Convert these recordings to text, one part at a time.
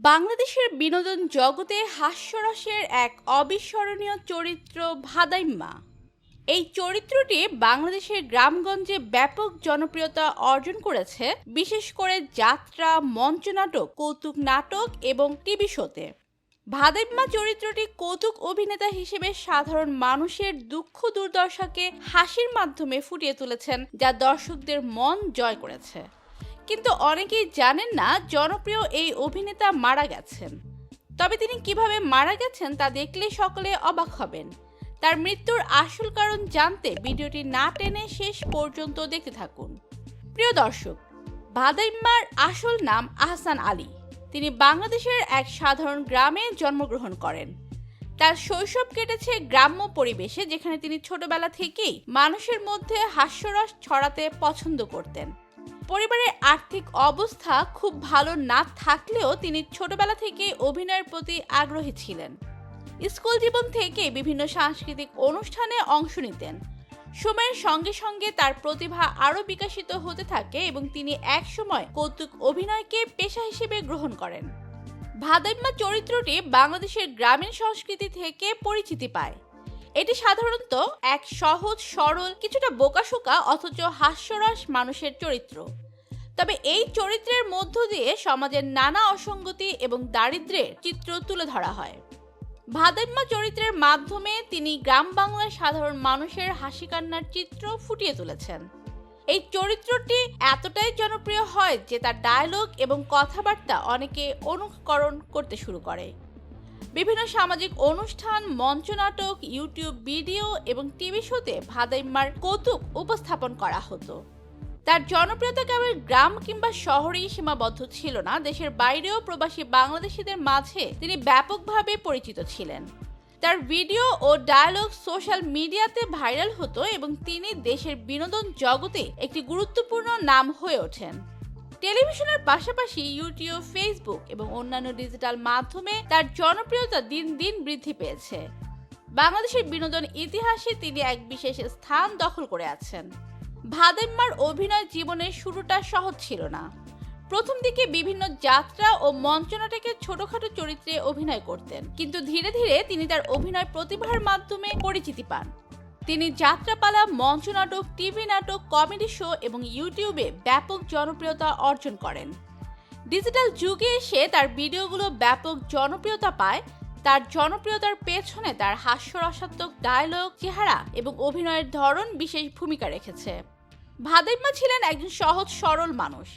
বাংলাদেশের বিনোদন জগতে হাস্যরসের এক অবিস্মরণীয় চরিত্র ভাদাইম্মা। এই চরিত্রটি বাংলাদেশের গ্রামগঞ্জে ব্যাপক জনপ্রিয়তা অর্জন করেছে, বিশেষ করে যাত্রা, মঞ্চনাটক, কৌতুক নাটক এবং টিভি শোতে। ভাদাইম্মা চরিত্রটি কৌতুক অভিনেতা হিসেবে সাধারণ মানুষের দুঃখ দুর্দশাকে হাসির মাধ্যমে ফুটিয়ে তুলেছেন, যা দর্শকদের মন জয় করেছে। কিন্তু অনেকেই জানেন না জনপ্রিয় এই অভিনেতা মারা গেছেন। তবে তিনি কিভাবে মারা গেছেন তা দেখলে সকলে অবাক হবেন। তার মৃত্যুর আসল কারণ জানতে ভিডিওটি না টেনে শেষ পর্যন্ত দেখতে থাকুন। প্রিয় দর্শক, ভাদাইম্মার আসল নাম আহসান আলী। তিনি বাংলাদেশের এক সাধারণ গ্রামে জন্মগ্রহণ করেন। তার শৈশব কেটেছে গ্রাম্য পরিবেশে, যেখানে তিনি ছোটবেলা থেকেই মানুষের মধ্যে হাস্যরস ছড়াতে পছন্দ করতেন। পরিবারের আর্থিক অবস্থা খুব ভালো না থাকলেও তিনি ছোটবেলা থেকে অভিনয়ের প্রতি আগ্রহী ছিলেন। স্কুল জীবন থেকে বিভিন্ন সাংস্কৃতিক অনুষ্ঠানে অংশ নিতেন। সময়ের সঙ্গে সঙ্গে তার প্রতিভা আরও বিকশিত হতে থাকে এবং তিনি একসময় কৌতুক অভিনয়কে পেশা হিসেবে গ্রহণ করেন। ভাদাইম্মা চরিত্রটি বাংলাদেশের গ্রামীণ সংস্কৃতি থেকে পরিচিতি পায়। এটি সাধারণত এক সহজ সরল, কিছুটা বোকাশোকা অথচ হাস্যরস মানুষের চরিত্র। তবে এই চরিত্রের মধ্য দিয়ে সমাজের নানা অসঙ্গতি এবং দারিদ্র্যের চিত্র তুলে ধরা হয়। ভাদাইম্মা চরিত্রের মাধ্যমে তিনি গ্রাম বাংলার সাধারণ মানুষের হাসি কান্নার চিত্র ফুটিয়ে তুলেছেন। এই চরিত্রটি এতটাই জনপ্রিয় হয় যে তার ডায়লগ এবং কথাবার্তা অনেকে অনুকরণ করতে শুরু করে। বিভিন্ন সামাজিক অনুষ্ঠান, মঞ্চনাটক, ইউটিউব ভিডিও এবং টিভি শোতে ভাদাইম্মার কৌতুক উপস্থাপন করা হতো। তার জনপ্রিয়তা কেবল গ্রাম কিংবা শহরেই সীমাবদ্ধ ছিল না, দেশের বাইরেও প্রবাসী বাংলাদেশিদের মাঝে তিনি ব্যাপকভাবে পরিচিত ছিলেন। তার ভিডিও ও ডায়লগ সোশ্যাল মিডিয়াতে ভাইরাল হতো এবং তিনি দেশের বিনোদন জগতে একটি গুরুত্বপূর্ণ নাম হয়ে ওঠেন। টেলিভিশনের পাশাপাশি ইউটিউব, ফেসবুক এবং অন্যান্য ডিজিটাল মাধ্যমে তার জনপ্রিয়তা দিন দিন বৃদ্ধি পেয়েছে। বাংলাদেশের বিনোদন ইতিহাসে তিনি এক বিশেষ স্থান দখল করে আছেন। ভাদাইম্মার অভিনয় জীবনের শুরুটা সহজ ছিল না। প্রথম দিকে বিভিন্ন যাত্রা ও মঞ্চনাটকের ছোটখাটো চরিত্রে অভিনয় করতেন, কিন্তু ধীরে ধীরে তিনি তার অভিনয় প্রতিভার মাধ্যমে পরিচিতি পান। তিনি যাত্রাপালা, মঞ্চনাটক, টিভি নাটক, কমেডি শো এবং ইউটিউবে ব্যাপক জনপ্রিয়তা অর্জন করেন। ডিজিটাল যুগে এসে তার ভিডিওগুলো ব্যাপক জনপ্রিয়তা পায়। তার জনপ্রিয়তার পেছনে তার হাস্যরসাত্মক ডায়লগ, চেহারা এবং অভিনয়ের ধরন বিশেষ ভূমিকা রেখেছে। ভাদাইম্মা ছিলেন একজন সহজ সরল মানুষ।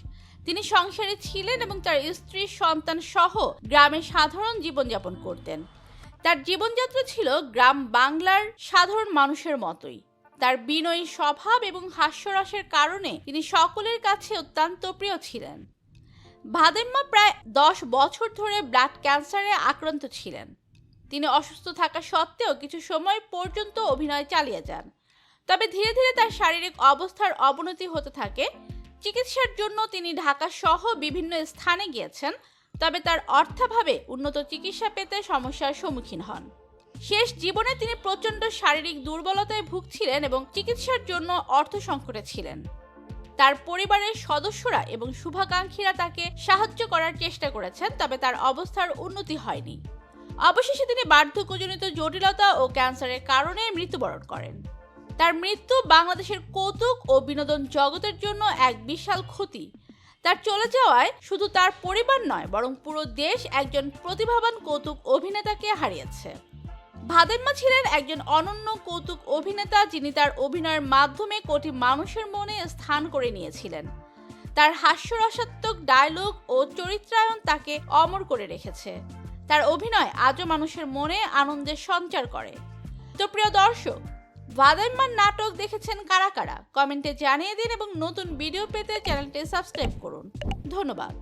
তিনি সংসারে ছিলেন এবং তার স্ত্রী, সন্তান সহ গ্রামে সাধারণ জীবনযাপন করতেন। তার জীবনযাত্রা ছিল গ্রাম বাংলার সাধারণ মানুষের মতোই। তার বিনয়ী স্বভাব এবং হাস্যরসের কারণে তিনি সকলের কাছে অত্যন্ত প্রিয় ছিলেন। ভাদাইম্মা প্রায় 10 বছর ধরে ব্লাড ক্যান্সারে আক্রান্ত ছিলেন। তিনি অসুস্থ থাকা সত্ত্বেও কিছু সময় পর্যন্ত অভিনয় চালিয়ে যান। তবে ধীরে ধীরে তার শারীরিক অবস্থার অবনতি হতে থাকে। চিকিৎসার জন্য তিনি ঢাকা সহ বিভিন্ন স্থানে গিয়েছেন, তবে তার অর্থাভাবে উন্নত চিকিৎসা পেতে সমস্যার সম্মুখীন হন। শেষ জীবনে তিনি প্রচণ্ড শারীরিক দুর্বলতায় ভুগছিলেন এবং চিকিৎসার জন্য অর্থ সংকটে ছিলেন। তার পরিবারের সদস্যরা এবং শুভাকাঙ্ক্ষীরা তাকে সাহায্য করার চেষ্টা করেছেন, তবে তার অবস্থার উন্নতি হয়নি। অবশেষে তিনি বার্ধক্যজনিত জটিলতা ও ক্যান্সারের কারণে মৃত্যুবরণ করেন। তার মৃত্যু বাংলাদেশের কৌতুক ও বিনোদন জগতের জন্য এক বিশাল ক্ষতি। তার চলে যাওয়ায় শুধু তার পরিবার নয়, বরং পুরো দেশ একজন প্রতিভাবান কৌতুক অভিনেতাকে হারিয়েছে। ভাদাইম্মা ছিলেন একজন অনন্য কৌতুক অভিনেতা, যিনি তার অভিনয়ের মাধ্যমে কোটি মানুষের মনে স্থান করে নিয়েছিলেন। তার হাস্যরসাত্মক ডায়লগ ও চরিত্রায়ন তাকে অমর করে রেখেছে। তার অভিনয় আজও মানুষের মনে আনন্দের সঞ্চার করে। তো প্রিয় দর্শক, ভাদাইম্মার নাটক দেখেছেন কারা কারা? কমেন্টে জানিয়ে দিন এবং নতুন ভিডিও পেতে চ্যানেলটি সাবস্ক্রাইব করুন। ধন্যবাদ।